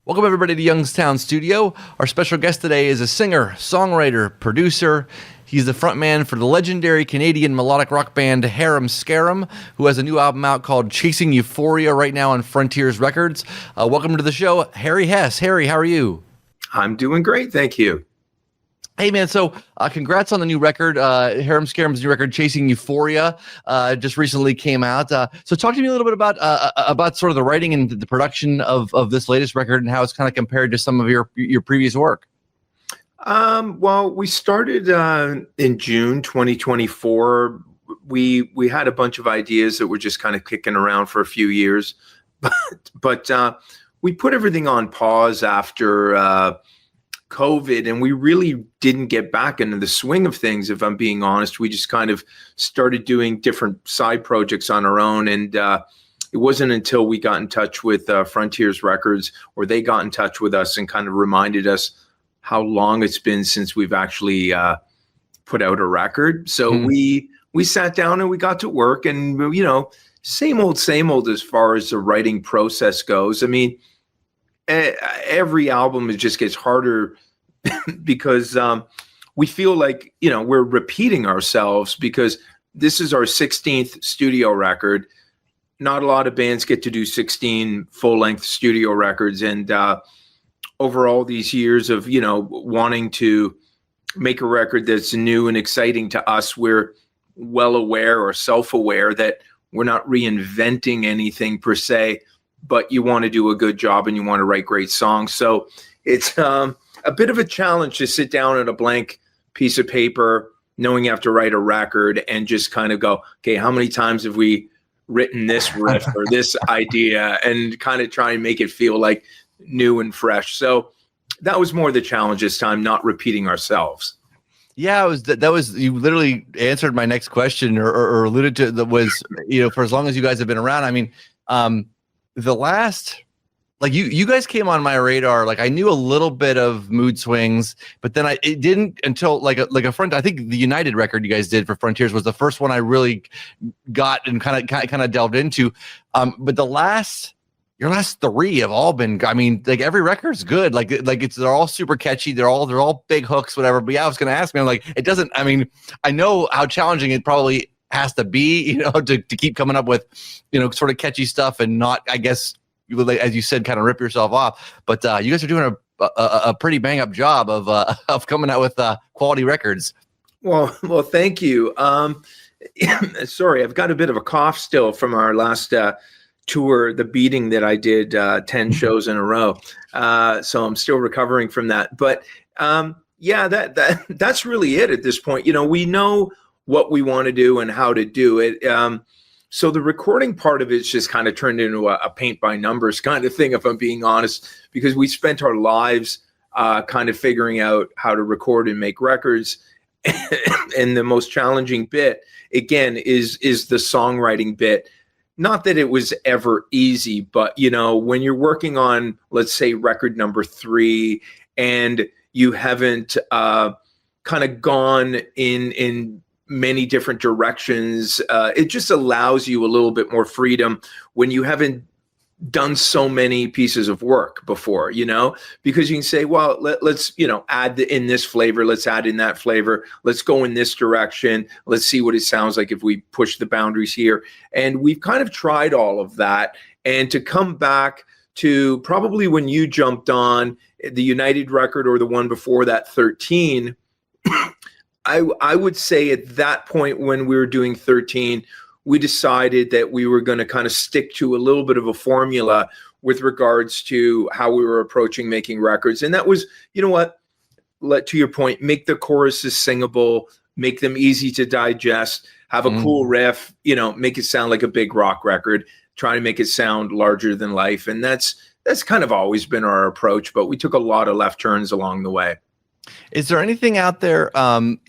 Welcome, everybody, to Youngstown Studio. Our special guest today is a singer, songwriter, producer. He's the frontman for the legendary Canadian melodic rock band Harem Scarem, who has a new album out called Chasing Euphoria right now on Frontiers Records. Welcome to the show, Harry Hess. Harry, how are you? I'm doing great, thank you. Hey, man, so congrats on the new record. Harem Scarem's new record, Chasing Euphoria, just recently came out. So talk to me a little bit about sort of the writing and the production of this latest record and how it's kind of compared to some of your previous work. Well, we started in June 2024. We had a bunch of ideas that were just kind of kicking around for a few years, but we put everything on pause after COVID, and we really didn't get back into the swing of things, if I'm being honest. We just kind of started doing different side projects on our own, and it wasn't until we got in touch with Frontiers Records, or they got in touch with us and kind of reminded us how long it's been since we've actually put out a record. So we sat down and we got to work, and same old as far as the writing process goes. I mean, every album, it just gets harder because we feel like, we're repeating ourselves, because this is our 16th studio record. Not a lot of bands get to do 16 full-length studio records. And over all these years of, wanting to make a record that's new and exciting to us, we're well aware or self-aware that we're not reinventing anything per se, but you want to do a good job and you want to write great songs. So it's a bit of a challenge to sit down at a blank piece of paper, knowing you have to write a record, and just kind of go, okay, how many times have we written this riff or this idea, and kind of try and make it feel like new and fresh. So that was more the challenge this time, not repeating ourselves. Yeah, that was you literally answered my next question, or alluded to that was, for as long as you guys have been around. I mean, the last, like you guys came on my radar. Like, I knew a little bit of Mood Swings, but then it didn't until like a front. I think the United record you guys did for Frontiers was the first one I really got and kind of delved into. But your last three have all been, I mean, like every record's good. They're all super catchy. They're all big hooks, whatever. But yeah, I was going to ask me, I'm like, it doesn't, I mean, I know how challenging it probably has to be, to keep coming up with, sort of catchy stuff and not, I guess, as you said, kind of rip yourself off. But you guys are doing a pretty bang up job of coming out with quality records. Well, thank you. Sorry, I've got a bit of a cough still from our last tour, the beating that I did 10 shows in a row. So I'm still recovering from that. But yeah, that's really it at this point. We know what we want to do and how to do it. So the recording part of it's just kind of turned into a paint by numbers kind of thing, if I'm being honest, because we spent our lives kind of figuring out how to record and make records. And the most challenging bit, again, is the songwriting bit. Not that it was ever easy, but, when you're working on, let's say, record number 3, and you haven't kind of gone in many different directions, it just allows you a little bit more freedom when you haven't done so many pieces of work before, because you can say, well, let's add in this flavor, let's add in that flavor, let's go in this direction, let's see what it sounds like if we push the boundaries here. And we've kind of tried all of that. And to come back to probably when you jumped on the United record, or the one before that, 13, I would say at that point when we were doing 13, we decided that we were going to kind of stick to a little bit of a formula with regards to how we were approaching making records. And that was, to your point, make the choruses singable, make them easy to digest, have a cool riff, make it sound like a big rock record, try to make it sound larger than life. And that's kind of always been our approach, but we took a lot of left turns along the way. Is there anything out there, I'm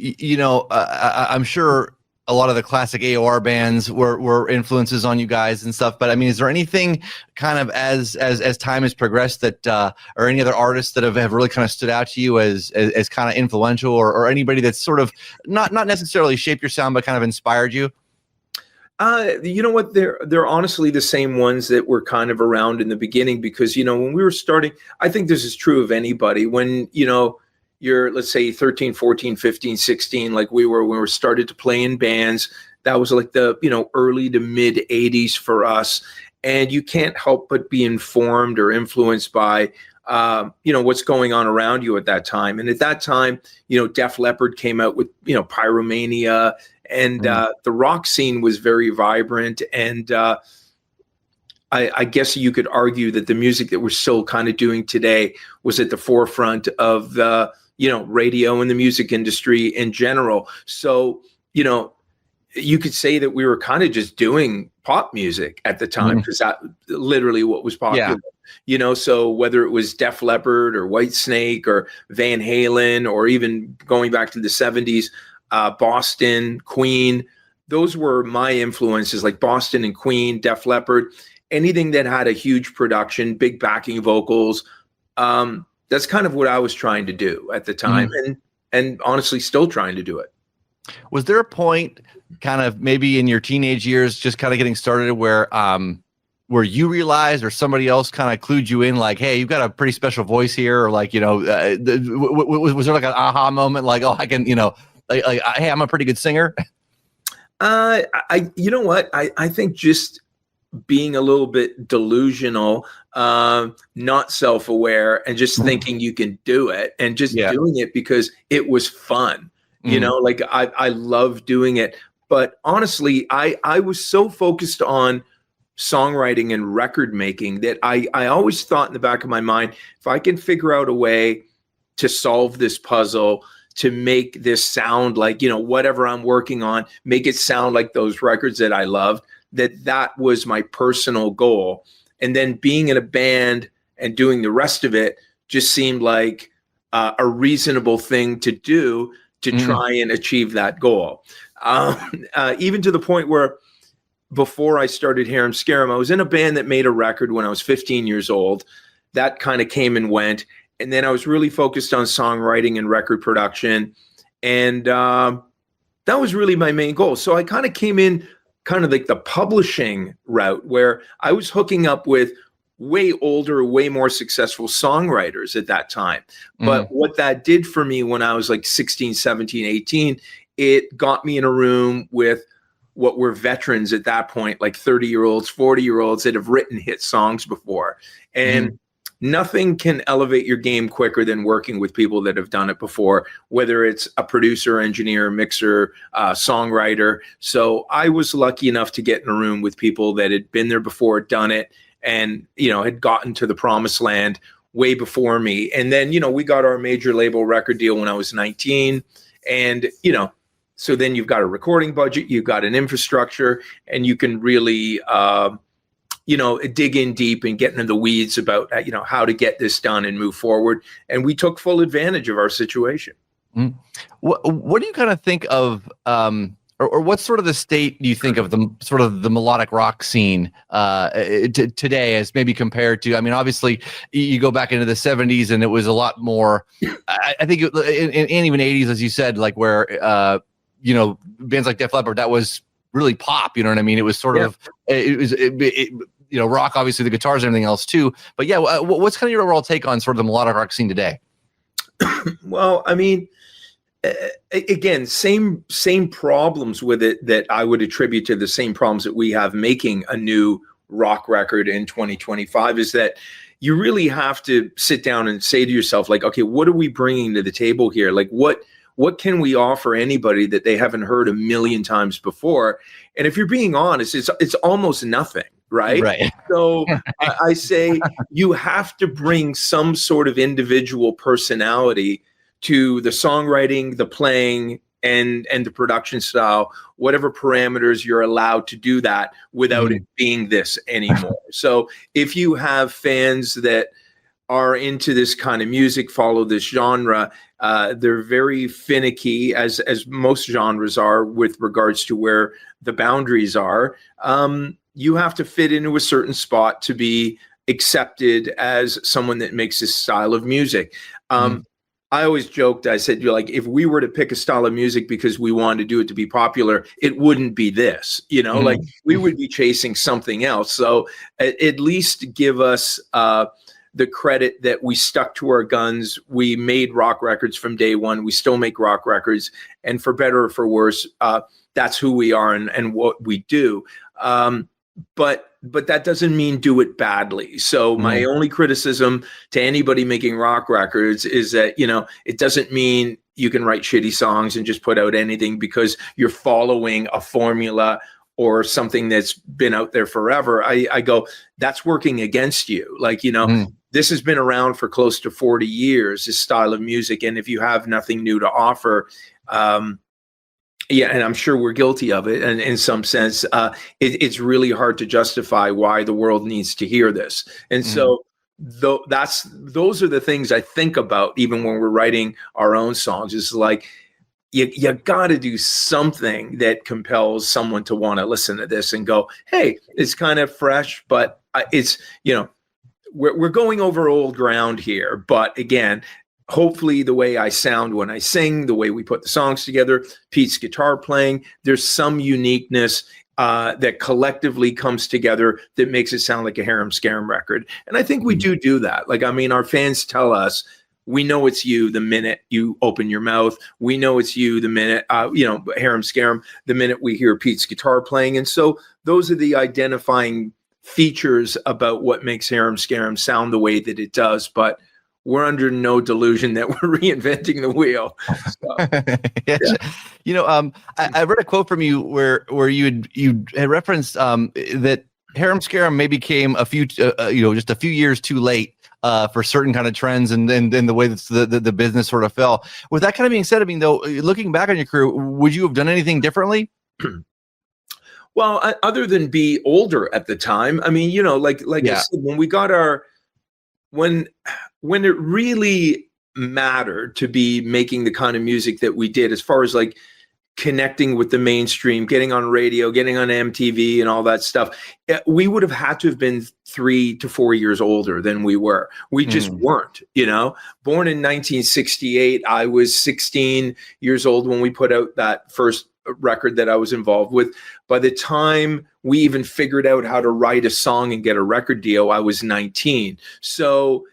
sure a lot of the classic AOR bands were influences on you guys and stuff, but I mean, is there anything kind of as time has progressed that, or any other artists that have really kind of stood out to you as kind of influential, or anybody that's sort of not necessarily shaped your sound, but kind of inspired you? You know what? They're honestly the same ones that were kind of around in the beginning, because, when we were starting, I think this is true of anybody. When, you're, let's say 13, 14, 15, 16, like we were, when we were started to play in bands, that was like the, early to mid 80s for us. And you can't help but be informed or influenced by, what's going on around you at that time. And at that time, Def Leppard came out with, Pyromania, and the rock scene was very vibrant. And I guess you could argue that the music that we're still kind of doing today was at the forefront of the, radio and the music industry in general. So, you could say that we were kind of just doing pop music at the time, because that literally what was popular. So whether it was Def Leppard or Whitesnake or Van Halen, or even going back to the 70s, Boston, Queen, those were my influences, like Boston and Queen, Def Leppard, anything that had a huge production, big backing vocals. That's kind of what I was trying to do at the time, and honestly still trying to do it. Was there a point kind of maybe in your teenage years, just kind of getting started, where you realized, or somebody else kind of clued you in, like, hey, you've got a pretty special voice here, or like, was there like an aha moment, like, oh, I can, hey, I'm a pretty good singer? You know what? I think just being a little bit delusional, not self-aware, and just thinking you can do it, and just doing it because it was fun. Like I love doing it. But honestly, I was so focused on songwriting and record making that I always thought in the back of my mind, if I can figure out a way to solve this puzzle, to make this sound like, whatever I'm working on, make it sound like those records that I loved, that was my personal goal. And then being in a band and doing the rest of it just seemed like a reasonable thing to do, to try and achieve that goal. Even to the point where, before I started Harem Scarem, I was in a band that made a record when I was 15 years old. That kind of came and went. And then I was really focused on songwriting and record production. And that was really my main goal. So I kind of came in kind of like the publishing route, where I was hooking up with way older, way more successful songwriters at that time. But what that did for me when I was like 16, 17, 18, it got me in a room with what were veterans at that point, like 30-year-olds, 40-year-olds that have written hit songs before. And nothing can elevate your game quicker than working with people that have done it before, whether it's a producer, engineer, mixer, songwriter. So I was lucky enough to get in a room with people that had been there before, done it, and, had gotten to the promised land way before me. And then, we got our major label record deal when I was 19. And, so then you've got a recording budget, you've got an infrastructure, and you can really, dig in deep and get into the weeds about, how to get this done and move forward. And we took full advantage of our situation. What do you kind of think of, or what's sort of the state do you think of the sort of the melodic rock scene today, as maybe compared to, I mean, obviously you go back into the 70s and it was a lot more, I think in even 80s, as you said, like where, bands like Def Leppard, that was really pop, you know what I mean? It was sort of, rock, obviously the guitars and everything else too. But yeah, what's kind of your overall take on sort of the melodic rock scene today? Well, I mean, again, same problems with it that I would attribute to the same problems that we have making a new rock record in 2025, is that you really have to sit down and say to yourself, like, okay, what are we bringing to the table here? Like, what can we offer anybody that they haven't heard a million times before? And if you're being honest, it's almost nothing, right? Right. So I say you have to bring some sort of individual personality to the songwriting, the playing, and the production style, whatever parameters you're allowed to do that without it being this anymore. So if you have fans that are into this kind of music, follow this genre, they're very finicky, as most genres are, with regards to where the boundaries are. You have to fit into a certain spot to be accepted as someone that makes this style of music. I always joked, I said, you're like, if we were to pick a style of music because we wanted to do it to be popular, it wouldn't be this, like we would be chasing something else. So at least give us the credit that we stuck to our guns. We made rock records from day one. We still make rock records. And for better or for worse, that's who we are and what we do. But that doesn't mean do it badly. So my only criticism to anybody making rock records is that, it doesn't mean you can write shitty songs and just put out anything because you're following a formula or something that's been out there forever. I go, that's working against you. Like, this has been around for close to 40 years, this style of music. And if you have nothing new to offer, and I'm sure we're guilty of it. And in some sense, it's really hard to justify why the world needs to hear this. And so those are the things I think about even when we're writing our own songs. It's like, you got to do something that compels someone to want to listen to this and go, hey, it's kind of fresh, but it's, we're going over old ground here. But again, hopefully the way I sound when I sing, the way we put the songs together, Pete's guitar playing, there's some uniqueness that collectively comes together that makes it sound like a Harem Scarem record. And I think we do that. Like, I mean, our fans tell us, we know it's you the minute you open your mouth. We know it's you the minute, Harem Scarem, the minute we hear Pete's guitar playing. And so those are the identifying features about what makes Harem Scarem sound the way that it does. But we're under no delusion that we're reinventing the wheel. So, I read a quote from you where you had referenced that Harem Scarem maybe came just a few years too late for certain kind of trends and then the way that the business sort of fell. With that kind of being said, I mean, though, looking back on your career, would you have done anything differently? Well, other than be older at the time, I mean, like I said, when we got when it really mattered to be making the kind of music that we did, as far as like connecting with the mainstream, getting on radio, getting on MTV and all that stuff, we would have had to have been 3 to 4 years older than we were. We just weren't, Born in 1968, I was 16 years old when we put out that first record that I was involved with. By the time we even figured out how to write a song and get a record deal, I was 19. So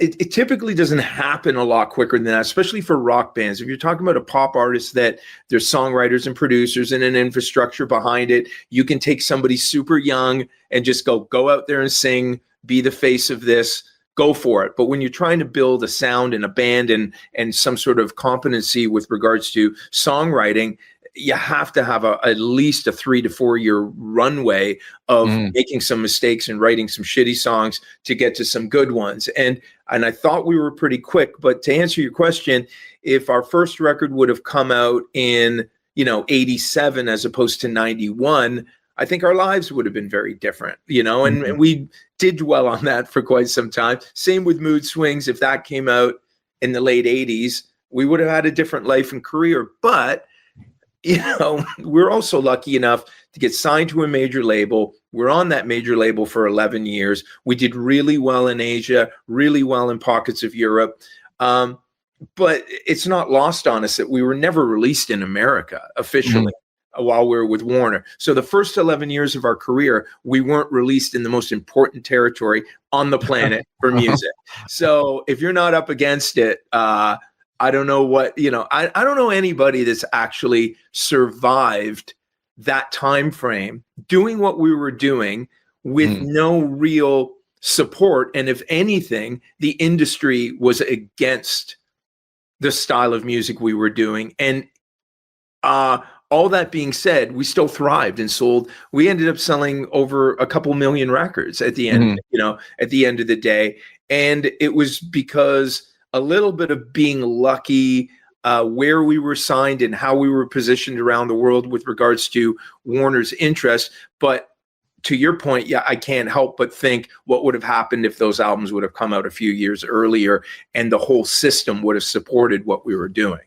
it typically doesn't happen a lot quicker than that, especially for rock bands. If you're talking about a pop artist that there's songwriters and producers and an infrastructure behind it, you can take somebody super young and just go out there and sing, be the face of this, go for it. But when you're trying to build a sound and a band and some sort of competency with regards to songwriting, you have to have at least a 3 to 4 year runway of making some mistakes and writing some shitty songs to get to some good ones. And I thought we were pretty quick, but to answer your question, if our first record would have come out in, 87 as opposed to 91, I think our lives would have been very different, and we did dwell on that for quite some time. Same with Mood Swings. If that came out in the late 80s, we would have had a different life and career. But we're also lucky enough to get signed to a major label. We're on that major label for 11 years. We did really well in Asia, really well in pockets of Europe. But it's not lost on us that we were never released in America officially while we were with Warner. So the first 11 years of our career, we weren't released in the most important territory on the planet for music. So if you're not up against it, I don't know what, I don't know anybody that's actually survived that time frame doing what we were doing with no real support. And if anything, the industry was against the style of music we were doing. And all that being said, we still thrived and sold. We ended up selling over a couple million records at the end, at the end of the day. And it was because a little bit of being lucky, where we were signed and how we were positioned around the world with regards to Warner's interest. But to your point, I can't help but think what would have happened if those albums would have come out a few years earlier and the whole system would have supported what we were doing.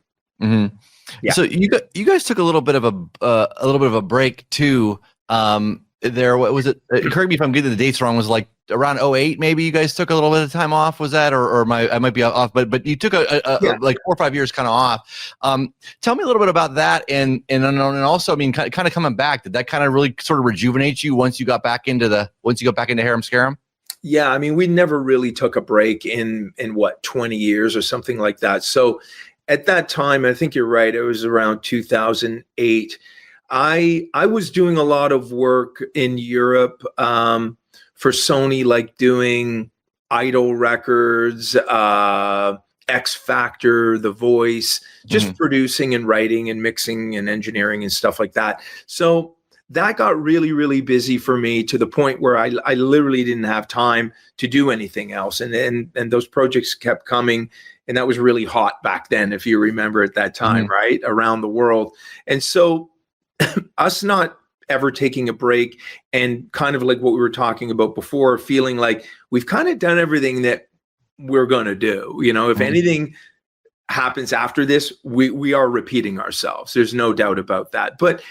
Yeah. So you guys took a little bit of a break too. there. What was it? Correct me if I'm getting the dates wrong. Was like around '08, maybe you guys took a little bit of time off. Was that, or I might be off, but you took a like 4 or 5 years kind of off. Tell me a little bit about that, and also, I mean, kind of coming back. Did that kind of really sort of rejuvenate you once you got back into Harem Scarem? Yeah, I mean, we never really took a break in what, 20 years or something like that. So at that time, I think you're right, it was around 2008. I was doing a lot of work in Europe for Sony, like doing Idol records, X Factor, The Voice, just producing and writing and mixing and engineering and stuff like that. So that got really, really busy for me, to the point where I literally didn't have time to do anything else. And those projects kept coming. And that was really hot back then, if you remember at that time, right? Around the world. And so us not ever taking a break, and kind of like what we were talking about before, feeling like we've kind of done everything that we're going to do. You know, if anything happens after this, we are repeating ourselves. There's no doubt about that. But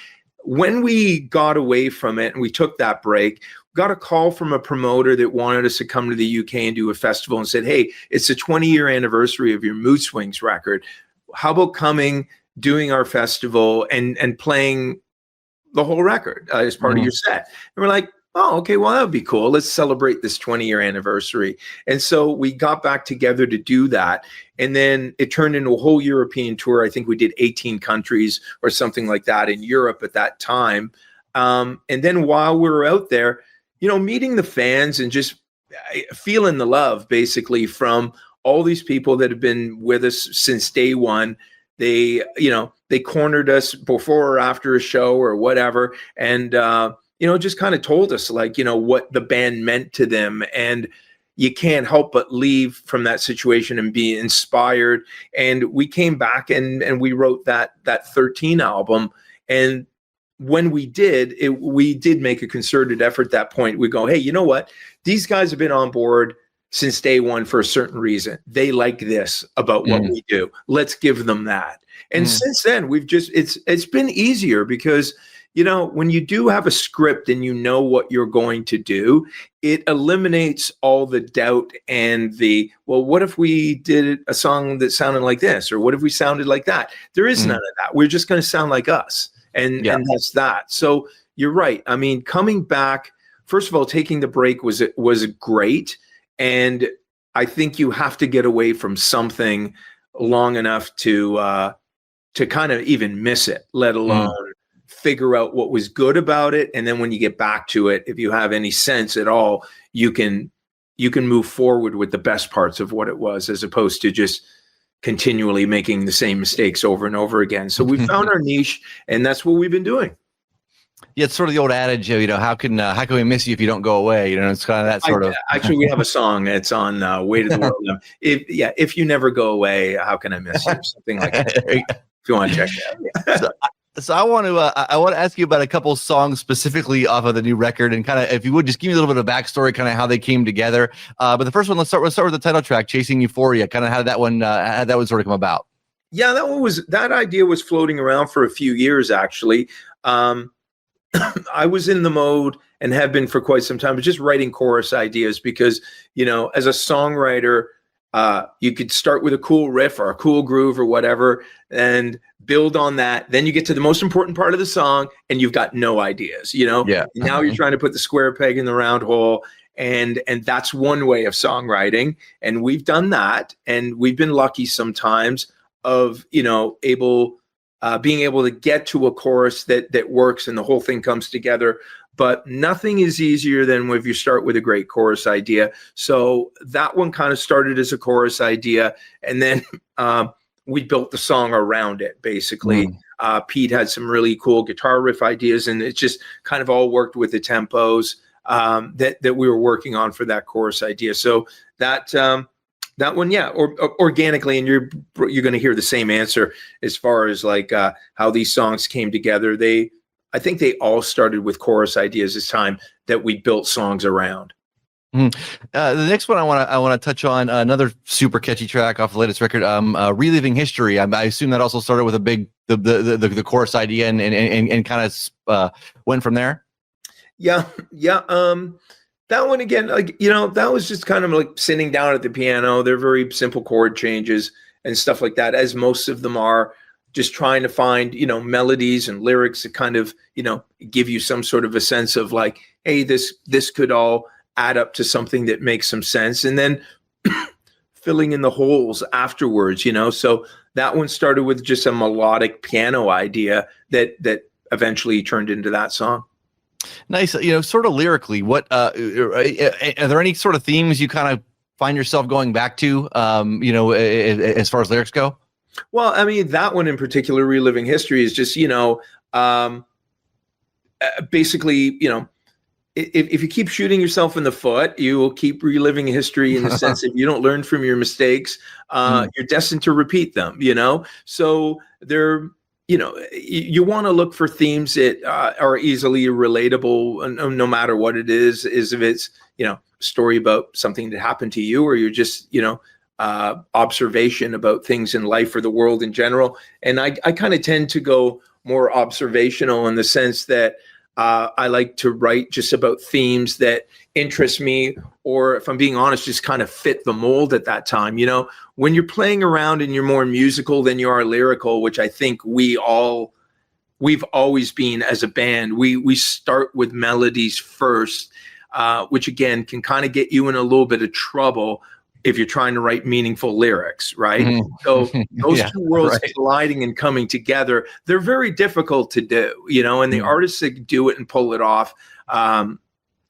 when we got away from it and we took that break, got a call from a promoter that wanted us to come to the UK and do a festival, and said, hey, it's the 20-year anniversary of your Mood Swings record. How about coming, doing our festival and playing the whole record as part of your set? And we're like, oh, okay, well, that would be cool. Let's celebrate this 20-year anniversary. And so we got back together to do that. And then it turned into a whole European tour. I think we did 18 countries or something like that in Europe at that time. And then while we were out there, you know, meeting the fans and just feeling the love, basically, from all these people that have been with us since day one. They, you know, they cornered us before or after a show or whatever. And, you know, just kind of told us, like, you know, what the band meant to them. And you can't help but leave from that situation and be inspired. And we came back and we wrote that 13 album. And when we did, we did make a concerted effort at that point. We go, hey, you know what? These guys have been on board since day one for a certain reason. They like this about what we do. Let's give them that. And since then, we've just, it's been easier, because, you know, when you do have a script and you know what you're going to do, it eliminates all the doubt and the, well, what if we did a song that sounded like this? Or what if we sounded like that? There is none of that. We're just going to sound like us. And that's that. So you're right. I mean, coming back, first of all, taking the break was great. And I think you have to get away from something long enough to kind of even miss it, let alone figure out what was good about it. And then when you get back to it, if you have any sense at all, you can move forward with the best parts of what it was, as opposed to just continually making the same mistakes over and over again. So we found our niche, and that's what we've been doing. Yeah, it's sort of the old adage, you know, how can we miss you if you don't go away? You know, it's kind of that sort of. Actually, we have a song that's on Way to the World. If you never go away, how can I miss you? Something like that. If you want to check that out. So I want to ask you about a couple songs specifically off of the new record, and kind of, if you would, just give me a little bit of backstory, kind of how they came together. But the first one, let's start with the title track, "Chasing Euphoria." Kind of how that one sort of come about. Yeah, that idea was floating around for a few years, actually. I was in the mode, and have been for quite some time, but just writing chorus ideas, because, you know, as a songwriter, you could start with a cool riff or a cool groove or whatever, and build on that. Then you get to the most important part of the song, and you've got no ideas, you know? Yeah. Now you're trying to put the square peg in the round hole. And that's one way of songwriting. And we've done that. And we've been lucky sometimes of, you know, being able to get to a chorus that works and the whole thing comes together. But nothing is easier than if you start with a great chorus idea. So that one kind of started as a chorus idea, and then we built the song around it, basically. Pete had some really cool guitar riff ideas, and it just kind of all worked with the tempos that we were working on for that chorus idea. So that one, yeah, or organically, and you're going to hear the same answer as far as like how these songs came together. I think they all started with chorus ideas this time that we built songs around. The next one I want to touch on, another super catchy track off the latest record, "Reliving History." I assume that also started with a big the chorus idea and kind of went from there. Yeah, yeah. That one again, like, that was just kind of like sitting down at the piano. They're very simple chord changes and stuff like that, as most of them are. Just trying to find, melodies and lyrics that kind of, give you some sort of a sense of like, hey, this could all add up to something that makes some sense, and then filling in the holes afterwards. So that one started with just a melodic piano idea that eventually turned into that song. Nice. Sort of lyrically, what are there any sort of themes you kind of find yourself going back to, as far as lyrics go? Well, I mean, that one in particular, Reliving History, is just, basically, if you keep shooting yourself in the foot, you will keep reliving history, in the sense that you don't learn from your mistakes, you're destined to repeat them, So they're, you want to look for themes that are easily relatable, no matter what it is if it's, a story about something that happened to you, or you're just, observation about things in life or the world in general. And I kind of tend to go more observational, in the sense that I like to write just about themes that interest me, or, if I'm being honest, just kind of fit the mold at that time. When you're playing around and you're more musical than you are lyrical, which I think we've always been as a band, we start with melodies first, which again can kind of get you in a little bit of trouble if you're trying to write meaningful lyrics, right? Mm-hmm. So those two worlds colliding and coming together, they're very difficult to do, and the artists that do it and pull it off,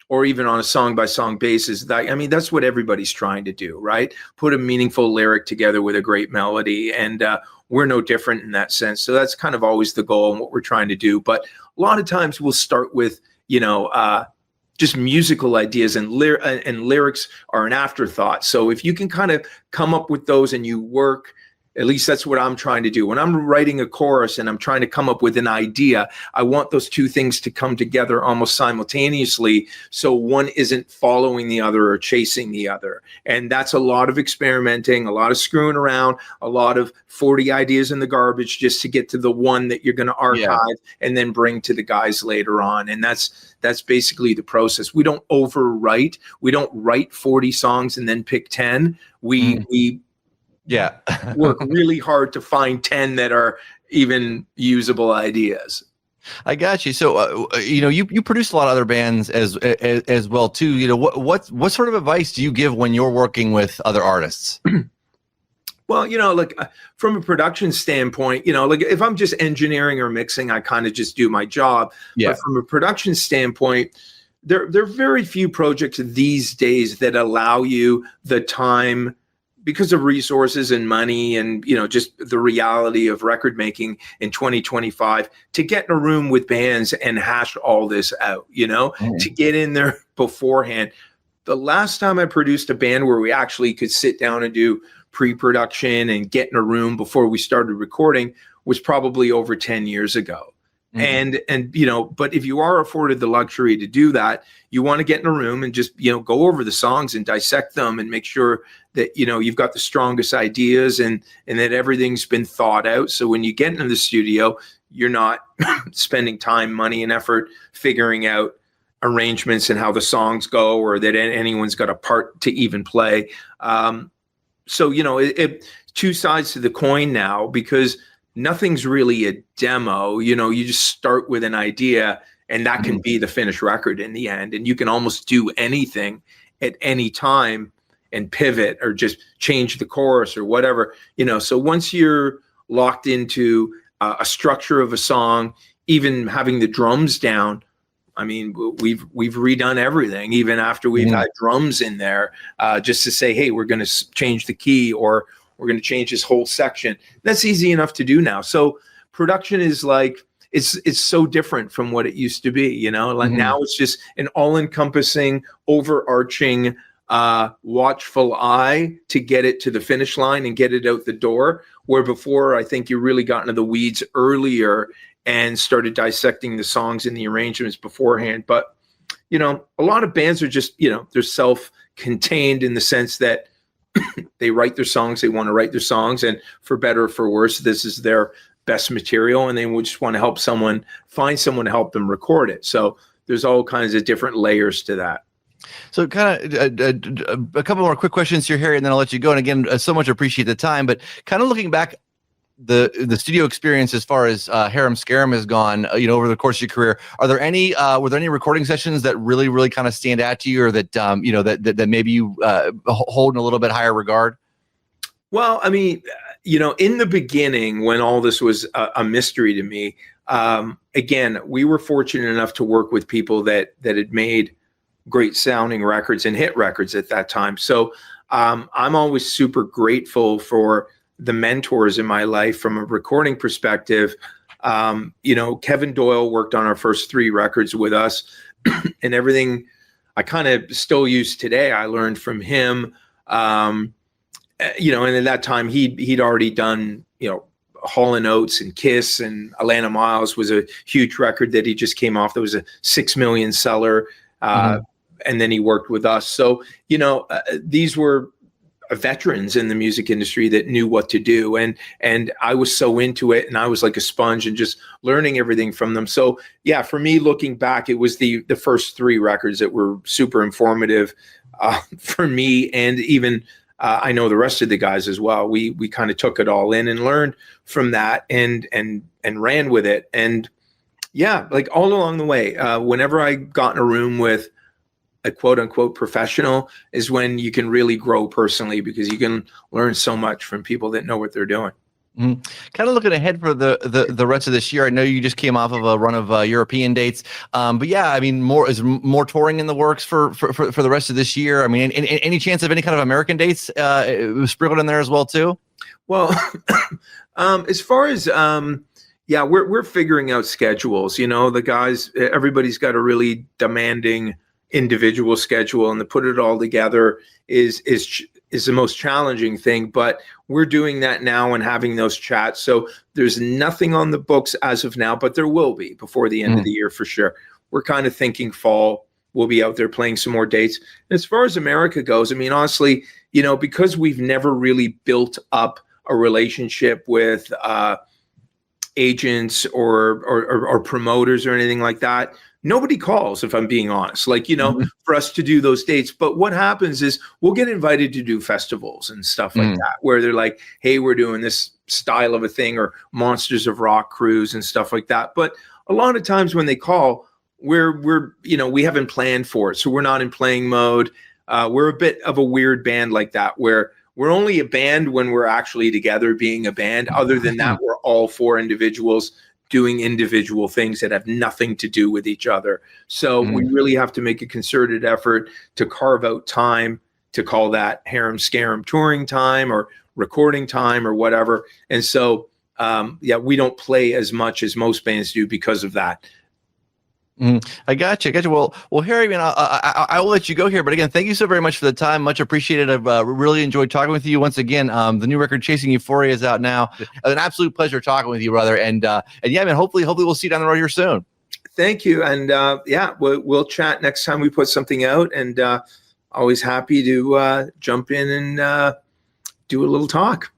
or even on a song by song basis, that's what everybody's trying to do, right? Put a meaningful lyric together with a great melody. And we're no different in that sense. So that's kind of always the goal and what we're trying to do. But a lot of times we'll start with, just musical ideas, and lyrics are an afterthought. So if you can kind of come up with those and you work, at least that's what I'm trying to do. When I'm writing a chorus and I'm trying to come up with an idea, I want those two things to come together almost simultaneously, so one isn't following the other or chasing the other. And that's a lot of experimenting, a lot of screwing around, a lot of 40 ideas in the garbage just to get to the one that you're going to archive and then bring to the guys later on. And that's basically the process. We don't overwrite. We don't write 40 songs and then pick 10. We work really hard to find 10 that are even usable ideas. I got you. So, you produce a lot of other bands as well too. What sort of advice do you give when you're working with other artists? Well, from a production standpoint, if I'm just engineering or mixing, I kind of just do my job. Yeah. But from a production standpoint, there are very few projects these days that allow you the time, because of resources and money and, just the reality of record making in 2025, to get in a room with bands and hash all this out, to get in there beforehand. The last time I produced a band where we actually could sit down and do pre-production and get in a room before we started recording was probably over 10 years ago. And but if you are afforded the luxury to do that, you want to get in a room and just, go over the songs and dissect them and make sure that, you've got the strongest ideas and that everything's been thought out. So when you get into the studio, you're not spending time, money, and effort figuring out arrangements and how the songs go, or that anyone's got a part to even play. So, two sides to the coin now, because nothing's really a demo. You just start with an idea, and that can be the finished record in the end. And you can almost do anything at any time and pivot or just change the chorus or whatever, So once you're locked into a structure of a song, even having the drums down, I mean, we've redone everything, even after we've had drums in there, just to say, hey, we're going to change the key, or we're going to change this whole section. That's easy enough to do now. So production is like, it's so different from what it used to be, like now it's just an all-encompassing, overarching, watchful eye to get it to the finish line and get it out the door. Where before, I think you really got into the weeds earlier and started dissecting the songs and the arrangements beforehand. But, a lot of bands are just, they're self-contained in the sense that they write their songs, they want to write their songs, and for better or for worse, this is their best material, and they would just want to find someone to help them record it. So there's all kinds of different layers to that. So kind of a couple more quick questions here, Harry, and then I'll let you go. And again, so much appreciate the time, but kind of looking back the studio experience as far as Harem Scarem has gone, over the course of your career, are there any were there any recording sessions that really kind of stand out to you, or that that maybe you hold in a little bit higher regard? Well, I mean, in the beginning, when all this was a mystery to me, again, we were fortunate enough to work with people that had made great sounding records and hit records at that time. So I'm always super grateful for the mentors in my life from a recording perspective. Kevin Doyle worked on our first 3 records with us, and everything I kind of still use today, I learned from him. And at that time he'd already done, Hall & Oates and Kiss, and Alana Miles was a huge record that he just came off. That was a 6 million seller. And then he worked with us. So, these were veterans in the music industry that knew what to do. And I was so into it, and I was like a sponge and just learning everything from them. So yeah, for me, looking back, it was the first 3 records that were super informative for me. And even I know the rest of the guys as well. We kind of took it all in and learned from that and ran with it. And yeah, like all along the way, whenever I got in a room with a quote unquote professional is when you can really grow personally, because you can learn so much from people that know what they're doing. Kind of looking ahead for the rest of this year. I know you just came off of a run of European dates, but yeah, I mean, more touring in the works for the rest of this year. I mean, any chance of any kind of American dates sprinkled in there as well too? Well, as far as yeah, we're figuring out schedules. The guys, everybody's got a really demanding individual schedule, and to put it all together is the most challenging thing, but we're doing that now and having those chats. So there's nothing on the books as of now, but there will be before the end of the year for sure. We're kind of thinking fall, we'll be out there playing some more dates. And as far as America goes, I mean, honestly, because we've never really built up a relationship with agents or promoters or anything like that, nobody calls, if I'm being honest, for us to do those dates. But what happens is we'll get invited to do festivals and stuff like that, where they're like, hey, we're doing this style of a thing, or Monsters of Rock cruise and stuff like that. But a lot of times when they call, we haven't planned for it. So we're not in playing mode. We're a bit of a weird band like that, where we're only a band when we're actually together being a band. Other than that, we're all 4 individuals doing individual things that have nothing to do with each other. So we really have to make a concerted effort to carve out time to call that Harem Scarem touring time or recording time or whatever. And so, yeah, we don't play as much as most bands do because of that. I got you. Well, Harry, man, I will let you go here. But again, thank you so very much for the time. Much appreciated. I've really enjoyed talking with you once again. The new record, Chasing Euphoria, is out now. An absolute pleasure talking with you, brother. And yeah, man, hopefully we'll see you down the road here soon. Thank you. And yeah, we'll chat next time we put something out. And always happy to jump in and do a little talk.